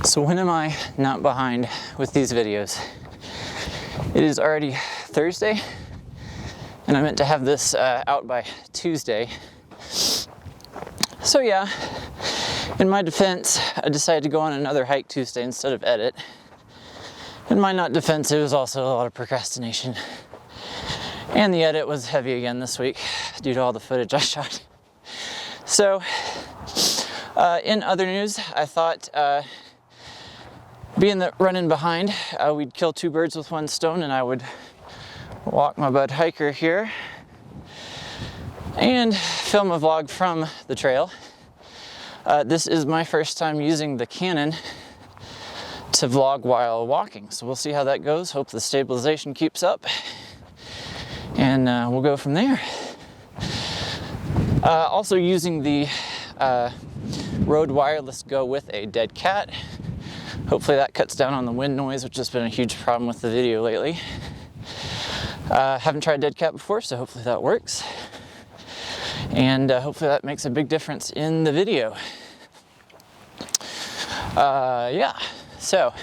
So when am I not behind with these videos? It is already Thursday, and I meant to have this out by Tuesday. So yeah, in my defense, I decided to go on another hike Tuesday instead of edit. In my not defense, it was also a lot of procrastination. And the edit was heavy again this week due to all the footage I shot. So, in other news, I thought, being that running behind, we'd kill two birds with one stone, and I would walk my bud hiker here and film a vlog from the trail. This is my first time using the Canon to vlog while walking, so we'll see how that goes. Hope the stabilization keeps up, and we'll go from there. Also using the Rode Wireless Go with a dead cat. Hopefully that cuts down on the wind noise, which has been a huge problem with the video lately. Haven't tried dead cat before, so hopefully that works. And hopefully that makes a big difference in the video. Yeah, so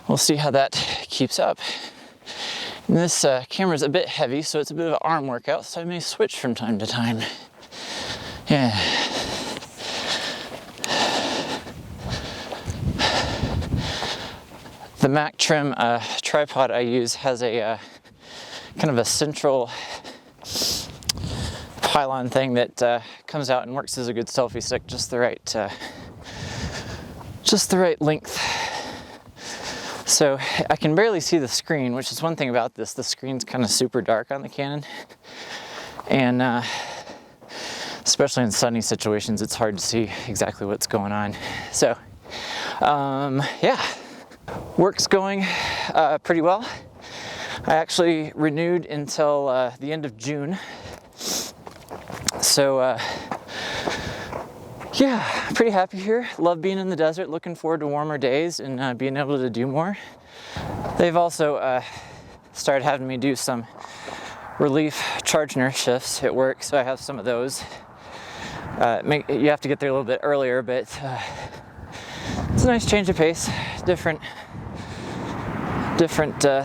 we'll see how that keeps up. And this camera's a bit heavy, so it's a bit of an arm workout, so I may switch from time to time. Yeah. The Mac Trim tripod I use has a kind of a central pylon thing that comes out and works as a good selfie stick, just the right length. So I can barely see the screen, which is one thing about this. The screen's kind of super dark on the Canon, and especially in sunny situations, it's hard to see exactly what's going on. So yeah. Work's going pretty well. I actually renewed until the end of June. So yeah, pretty happy here. Love being in the desert, looking forward to warmer days and being able to do more. They've also started having me do some relief charge nurse shifts at work, so I have some of those. You have to get there a little bit earlier, but it's a nice change of pace, different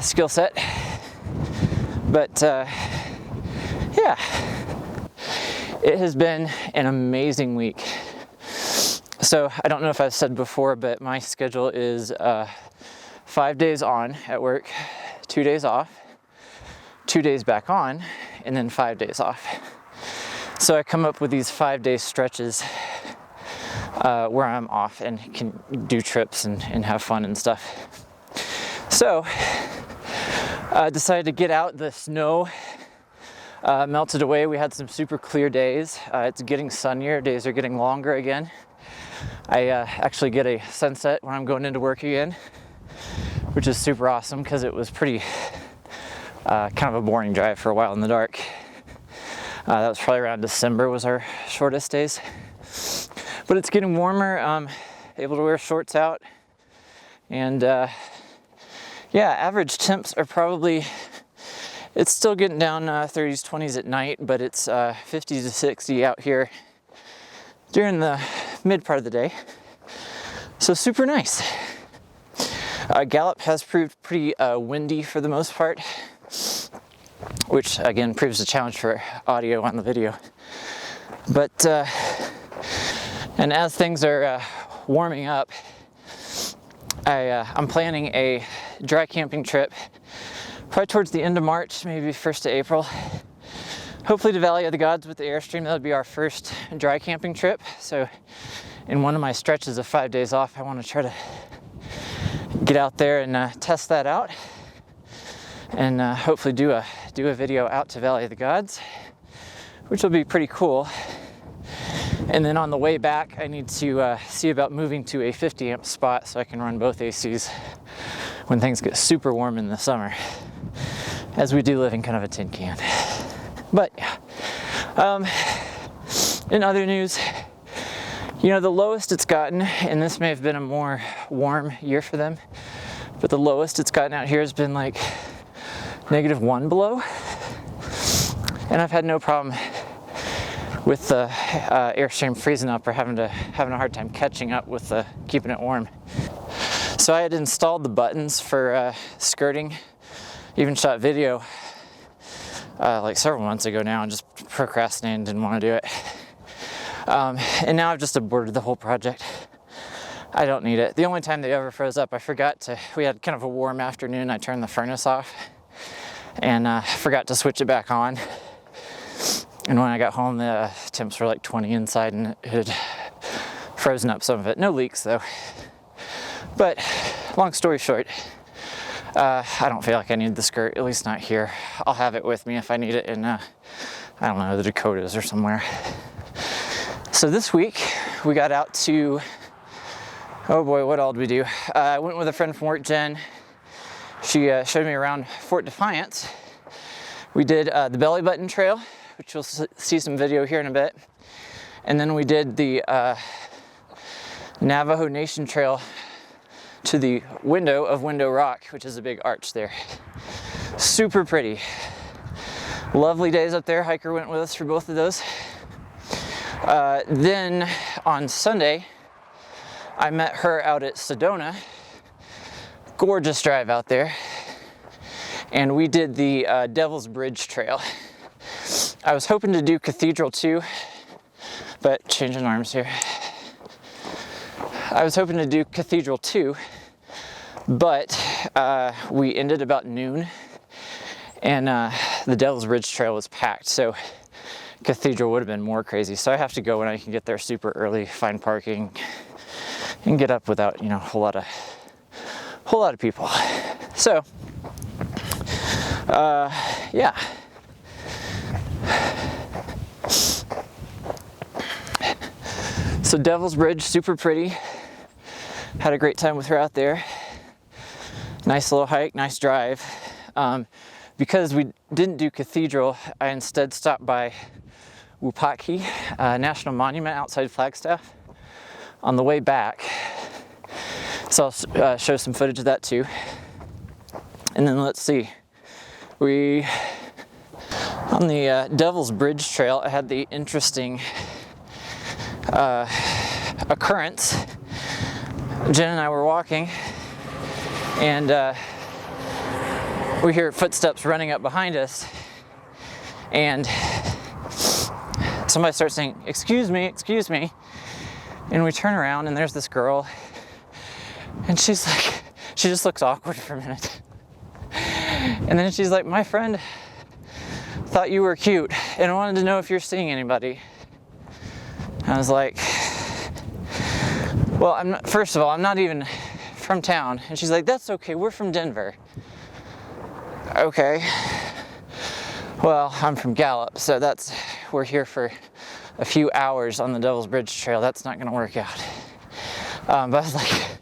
skill set. But yeah, it has been an amazing week. So I don't know if I've said before, but my schedule is 5 days on at work, 2 days off, 2 days back on, and then 5 days off. So I come up with these 5-day stretches where I'm off and can do trips and have fun and stuff. So I decided to get out. The snow melted away. We had some super clear days. It's getting sunnier. Days are getting longer again. I actually get a sunset when I'm going into work again, which is super awesome because it was pretty kind of a boring drive for a while in the dark. That was probably around December was our shortest days. But it's getting warmer, able to wear shorts out, and yeah, average temps are probably, it's still getting down 30s, 20s at night, but it's 50 to 60 out here during the mid part of the day. So super nice. Gallup has proved pretty windy for the most part, which again proves the challenge for audio on the video. But and as things are warming up, I'm planning a dry camping trip probably towards the end of March, maybe 1st of April. Hopefully to Valley of the Gods with the Airstream. That'll be our first dry camping trip. So in one of my stretches of 5 days off, I want to try to get out there and test that out, and hopefully do a video out to Valley of the Gods, which will be pretty cool. And then on the way back, I need to see about moving to a 50 amp spot so I can run both ACs when things get super warm in the summer, as we do live in kind of a tin can. But yeah, in other news, you know, the lowest it's gotten, and this may have been a more warm year for them, but the lowest it's gotten out here has been like -1 below. And I've had no problem with the Airstream freezing up or having a hard time catching up with keeping it warm. So I had installed the buttons for skirting, even shot video like several months ago now, and just procrastinated, didn't want to do it. And now I've just aborted the whole project. I don't need it. The only time they ever froze up, we had kind of a warm afternoon, I turned the furnace off and forgot to switch it back on. And when I got home, the temps were like 20 inside and it had frozen up some of it. No leaks though. But long story short, I don't feel like I need the skirt, at least not here. I'll have it with me if I need it in, I don't know, the Dakotas or somewhere. So this week we got out to, oh boy, what all did we do? I went with a friend from work, Jen. She showed me around Fort Defiance. We did the Belly Button Trail, which you'll see some video here in a bit. And then we did the Navajo Nation Trail to the window of Window Rock, which is a big arch there. Super pretty. Lovely days up there. Hiker went with us for both of those. Then on Sunday, I met her out at Sedona. Gorgeous drive out there. And we did the Devil's Bridge Trail. I was hoping to do Cathedral 2, but changing arms here. I was hoping to do Cathedral 2, but we ended about noon and the Devil's Bridge Trail was packed, so Cathedral would have been more crazy. So I have to go when I can get there super early, find parking, and get up without, you know, a whole lot of people. So, yeah. So Devil's Bridge, super pretty. Had a great time with her out there. Nice little hike, nice drive. Because we didn't do Cathedral, I instead stopped by Wupatki, National Monument outside Flagstaff on the way back. So I'll show some footage of that too. And then let's see. On the Devil's Bridge Trail, I had the interesting occurrence. Jen and I were walking and we hear footsteps running up behind us and somebody starts saying, excuse me, and we turn around and there's this girl and she's like, she just looks awkward for a minute and then she's like, my friend thought you were cute and wanted to know if you're seeing anybody. I was like, well, first of all, I'm not even from town. And she's like, that's okay, we're from Denver. Okay. Well, I'm from Gallup, so we're here for a few hours on the Devil's Bridge Trail. That's not gonna work out. But I was like,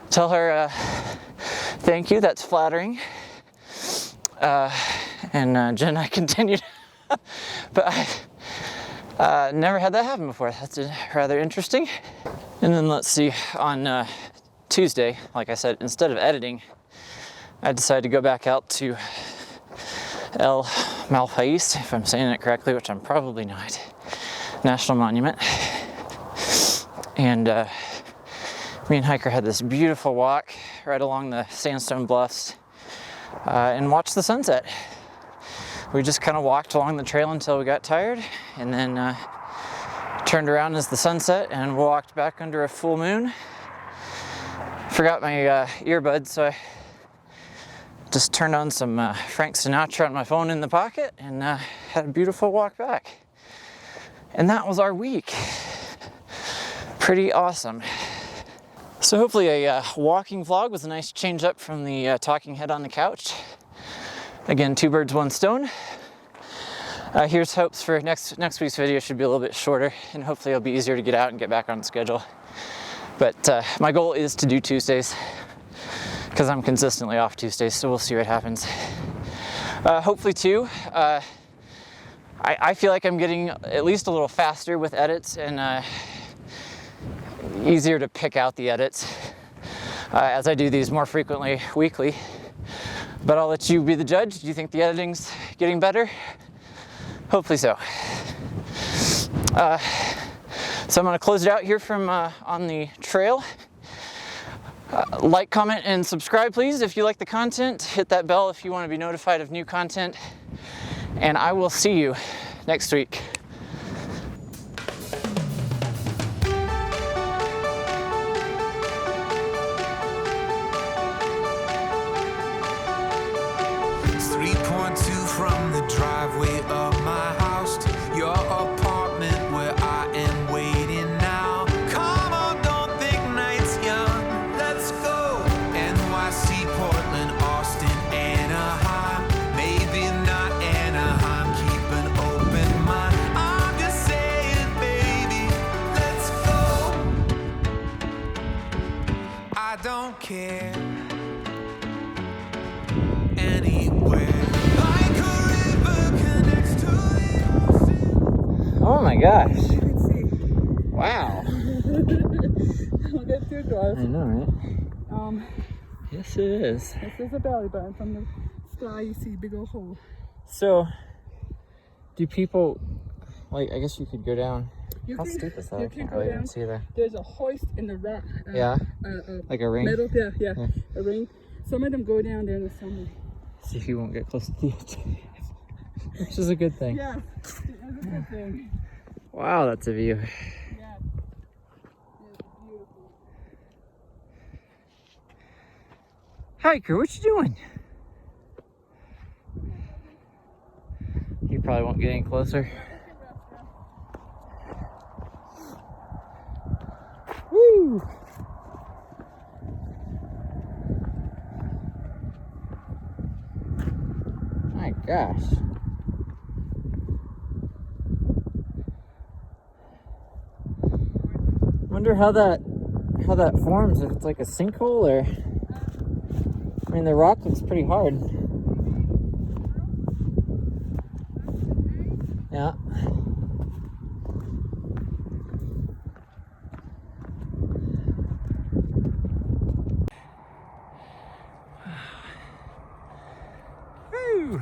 tell her, thank you, that's flattering. And Jen and I continued. But I never had that happen before. That's rather interesting. And then let's see, on Tuesday, like I said, instead of editing, I decided to go back out to Malpais, if I'm saying it correctly, which I'm probably not, National Monument. And me and Hiker had this beautiful walk right along the sandstone bluffs and watched the sunset. We just kind of walked along the trail until we got tired and then turned around as the sun set and walked back under a full moon. Forgot my earbuds, so I just turned on some Frank Sinatra on my phone in the pocket and had a beautiful walk back. And that was our week. Pretty awesome. So hopefully a walking vlog was a nice change up from the talking head on the couch. Again, 2 birds, 1 stone. Here's hopes for next week's video should be a little bit shorter and hopefully it'll be easier to get out and get back on schedule. But my goal is to do Tuesdays because I'm consistently off Tuesdays, so we'll see what happens. Hopefully too, I feel like I'm getting at least a little faster with edits and easier to pick out the edits as I do these more frequently, weekly. But I'll let you be the judge. Do you think the editing's getting better? Hopefully so. So I'm gonna close it out here from on the trail. Like, comment, and subscribe, please, if you like the content. Hit that bell if you want to be notified of new content. And I will see you next week. From the driveway of my house to your apartment where I am waiting now. Come on, don't think night's young. Let's go. NYC, Portland, Austin, Anaheim. Maybe not Anaheim. Keep an open mind. I'm just saying, baby, let's go. I don't care. Anywhere. Oh my gosh. You can see. Wow. I'll get too close. I know, right? Yes, it is. This is a belly button. From the sky, you see big old hole. So, do people, like, I guess you could go down. You How can, steep is that? you I can can't go really down. even see there. There's a hoist in the rock. Yeah? Like a ring? Metal, yeah. A ring. Some of them go down there in the summer. See if you won't get close to the edge. Which is a good thing. Yeah, that's a good thing. Wow, that's a view. Yeah. It's beautiful. Hiker, what you doing? You probably won't get any closer. Woo! My gosh. Wonder how that forms, if it's like a sinkhole or, I mean, the rock looks pretty hard. Yeah. Woo.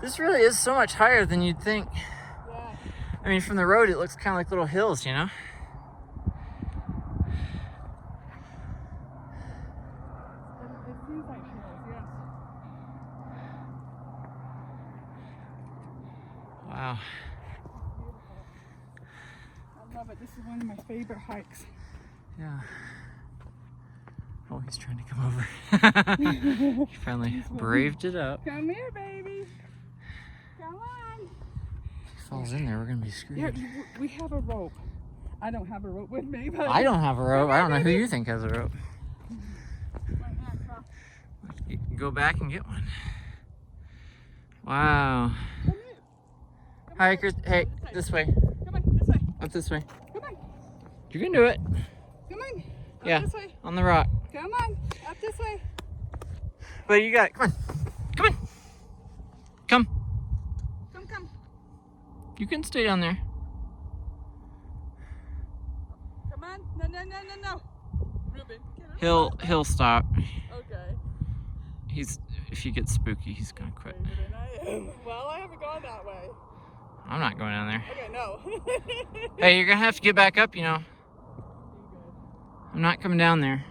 This really is so much higher than you'd think. Yeah. I mean, from the road, it looks kind of like little hills, you know? It seems like hills, yeah. Wow. I love it. This is one of my favorite hikes. Yeah. Oh, he's trying to come over. He finally braved it up. Come here, baby. Come on. If he falls in there, we're gonna be screwed. Yeah, we have a rope. I don't have a rope with me, but I don't have a rope. I don't know who you think has a rope. You can go back and get one. Wow. Hikers, hey, this way. Come on, this way. Up this way. Come on. You can do it. Come on. Up Yeah, this way. on the rock. Come on. Up this way. But you got it. Come on. Come on. Come. Come. You can stay down there. Come on. No. Ruben, get up. He'll stop. Okay. If you get spooky, he's gonna quit. Braver than I am. Well, I haven't gone that way. I'm not going down there. Okay, no. Hey, you're gonna have to get back up, you know. I'm not coming down there.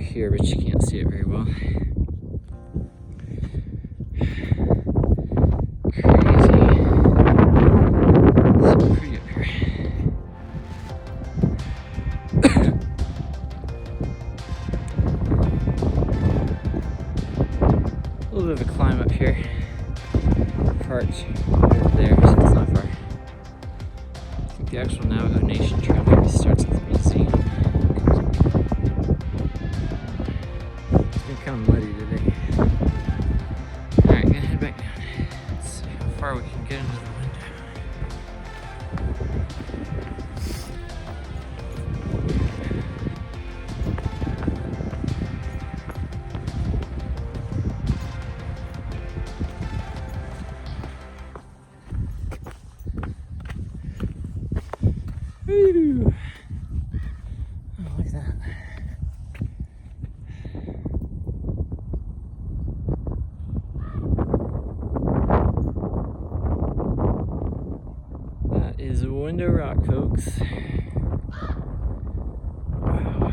here, but you can't see it very well. Crazy. So pretty up here. A little bit of a climb up here. Part over there, so it's not far. I think the actual Navajo Nation trail maybe starts at the museum. It's been kind of muddy today. Alright, gonna head back down. Let's see how far we can get into the window. Woo! Oh, look at that. That is a window rock, folks. Wow.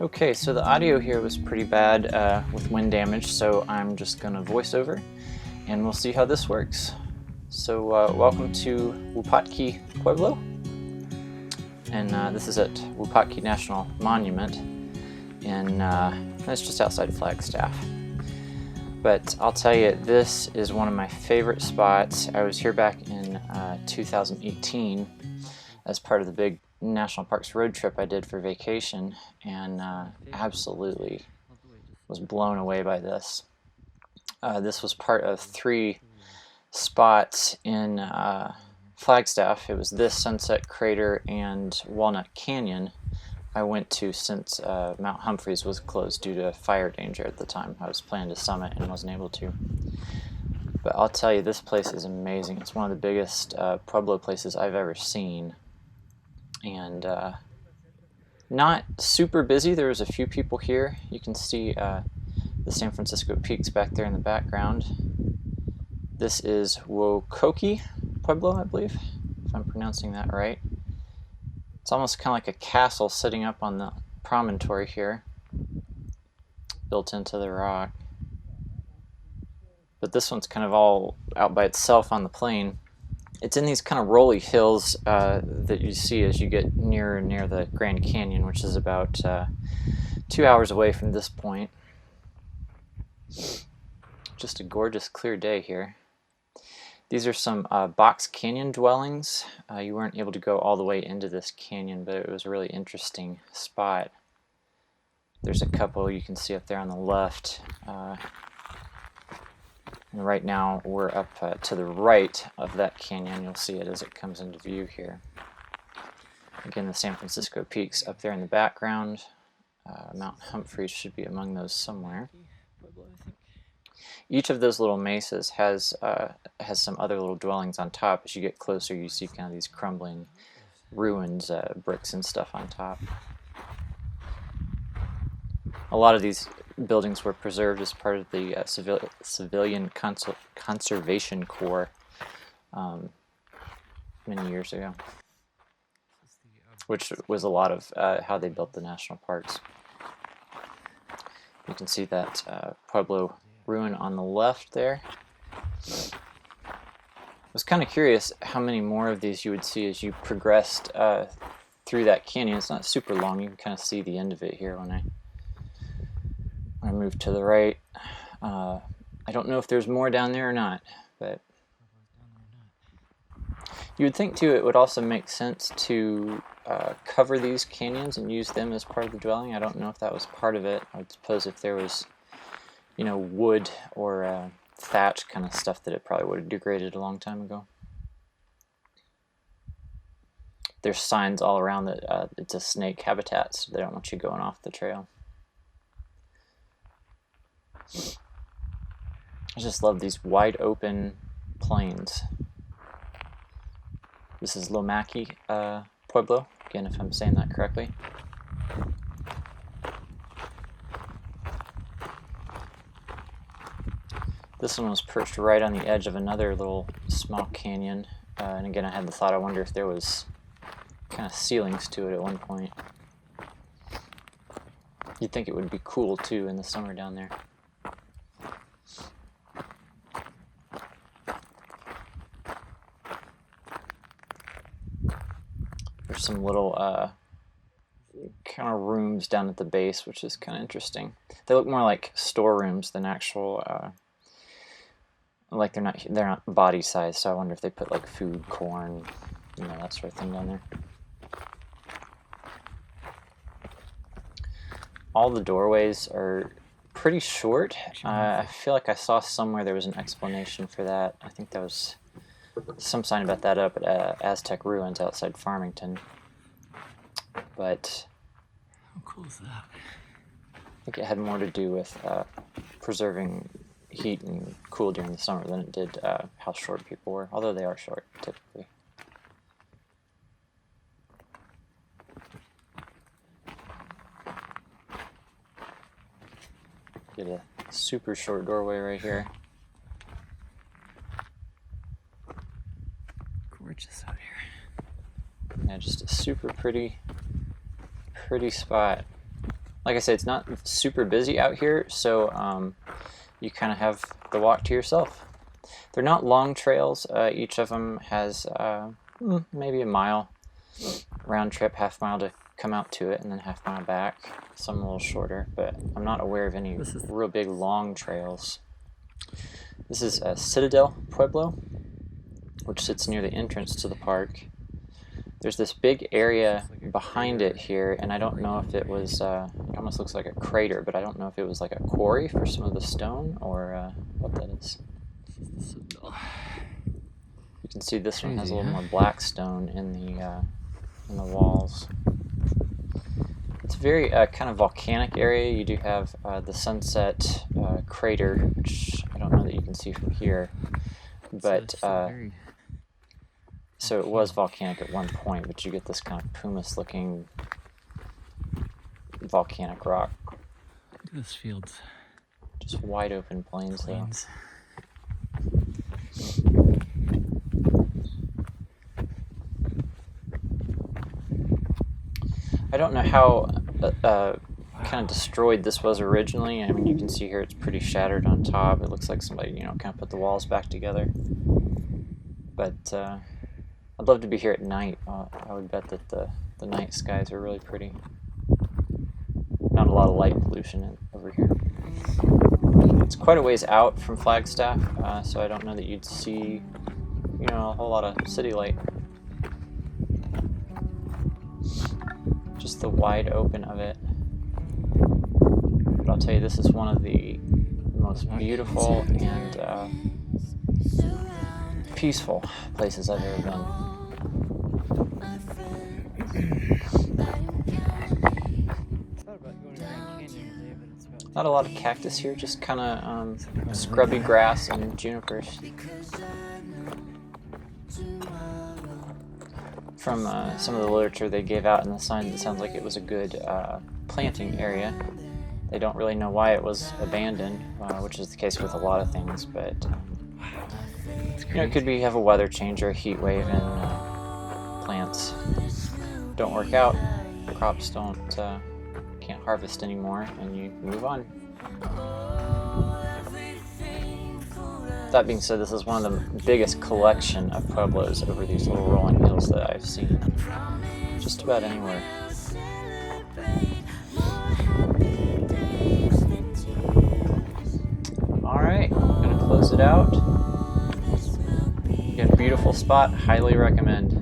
Okay, so the audio here was pretty bad with wind damage, so I'm just gonna voice over and we'll see how this works. So welcome to Wupatki, Pueblo, and this is at Wupatki National Monument, and it's just outside of Flagstaff. But I'll tell you, this is one of my favorite spots. I was here back in 2018 as part of the big National Parks road trip I did for vacation, and absolutely was blown away by this. This was part of 3 spots in Flagstaff. It was this, Sunset Crater, and Walnut Canyon I went to since Mount Humphreys was closed due to fire danger at the time. I was planning to summit and wasn't able to. But I'll tell you, this place is amazing. It's one of the biggest Pueblo places I've ever seen. And not super busy. There was a few people here. You can see the San Francisco peaks back there in the background. This is Wupatki Pueblo, I believe, if I'm pronouncing that right. It's almost kind of like a castle sitting up on the promontory here, built into the rock. But this one's kind of all out by itself on the plain. It's in these kind of rolly hills that you see as you get near the Grand Canyon, which is about 2 hours away from this point. Just a gorgeous clear day here. These are some box canyon dwellings. You weren't able to go all the way into this canyon, but it was a really interesting spot. There's a couple you can see up there on the left. And right now we're up to the right of that canyon. You'll see it as it comes into view here. Again, the San Francisco peaks up there in the background. Mount Humphreys should be among those somewhere. Each of those little mesas has some other little dwellings on top. As you get closer, you see kind of these crumbling ruins, bricks and stuff on top. A lot of these buildings were preserved as part of the Civilian Conservation Corps many years ago, which was a lot of how they built the national parks. You can see that Pueblo ruin on the left there. I was kind of curious how many more of these you would see as you progressed through that canyon. It's not super long. You can kind of see the end of it here when I move to the right. I don't know if there's more down there or not, but you would think too it would also make sense to cover these canyons and use them as part of the dwelling. I don't know if that was part of it. I would suppose if there was, you know, wood or thatch kind of stuff, that it probably would have degraded a long time ago. There's signs all around that it's a snake habitat, so they don't want you going off the trail. I just love these wide open plains. This is Lomaki Pueblo, again, if I'm saying that correctly. This one was perched right on the edge of another little small canyon, and again I had the thought, I wonder if there was kind of ceilings to it at one point. You'd think it would be cool too in the summer down there. There's some little kind of rooms down at the base, which is kind of interesting. They look more like storerooms than actual, like they're not body size. So I wonder if they put like food, corn, you know, that sort of thing down there. All the doorways are pretty short. I feel like I saw somewhere there was an explanation for that. I think that was some sign about that up at Aztec Ruins outside Farmington. But how cool is that? I think it had more to do with preserving heat and cool during the summer than it did how short people were, although they are short typically. Get a super short doorway right here. Gorgeous out here. Yeah, just a super pretty spot. like I said, it's not super busy out here, so you kind of have the walk to yourself. They're not long trails. Each of them has maybe a mile round trip, half mile to come out to it, and then half mile back. Some a little shorter, but I'm not aware of any real big long trails. This is Citadel Pueblo, which sits near the entrance to the park. There's this big area behind it here, and I don't know if it was, it almost looks like a crater, but I don't know if it was like a quarry for some of the stone or what that is. You can see this one has a little more black stone in the walls. It's a very kind of volcanic area. You do have the Sunset crater, which I don't know that you can see from here, but so it was volcanic at one point, but you get this kind of pumice-looking volcanic rock. Look at those fields. Just wide open plains. Though. I don't know how kind of destroyed this was originally. I mean, you can see here it's pretty shattered on top. It looks like somebody, you know, kind of put the walls back together. But I'd love to be here at night. I would bet that the night skies are really pretty. Not a lot of light pollution over here. It's quite a ways out from Flagstaff, so I don't know that you'd see, you know, a whole lot of city light. Just the wide open of it. But I'll tell you, this is one of the most beautiful and peaceful places I've ever been. Not a lot of cactus here, just kind of scrubby grass and junipers. From some of the literature they gave out in the signs, it sounds like it was a good planting area. They don't really know why it was abandoned, which is the case with a lot of things, but you know, it could be have a weather change or a heat wave and plants don't work out, crops can't harvest anymore, and you move on. That being said, this is one of the biggest collection of pueblos over these little rolling hills that I've seen just about anywhere. Alright, I'm going to close it out. Again, beautiful spot, highly recommend.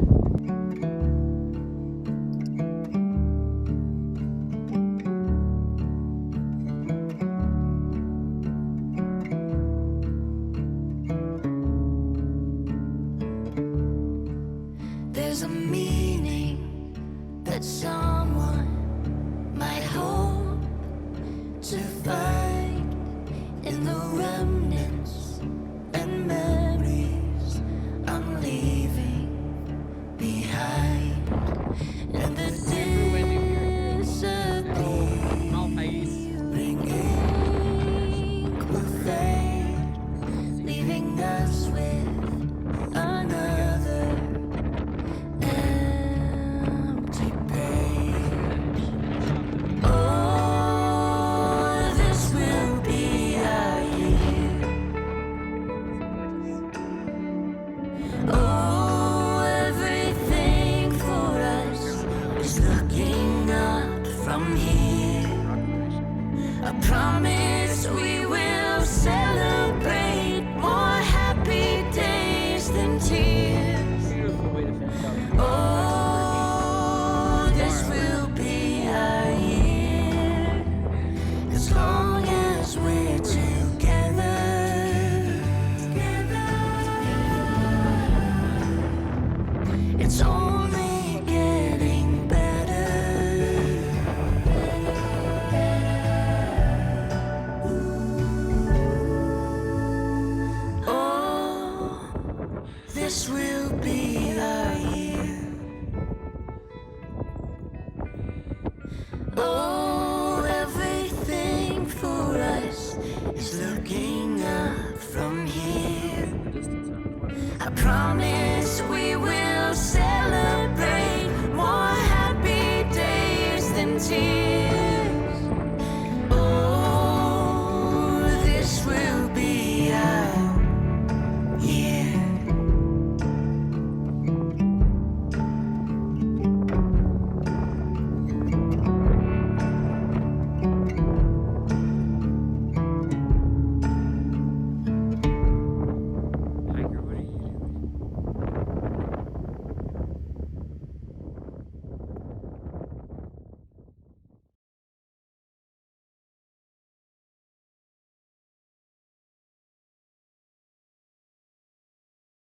There's a meaning that someone might hope to find in the remnants and memories I'm leaving behind, and the disappearing ink will fade, leaving us with another empty page. Oh, this will be our year. Oh, everything for us is looking up from here. I promise we will celebrate more happy days than tears. Oh, this will be our year, as long as we're together. It's only getting better. Oh, this will be our year. Oh, everything for us is looking up from here. I promise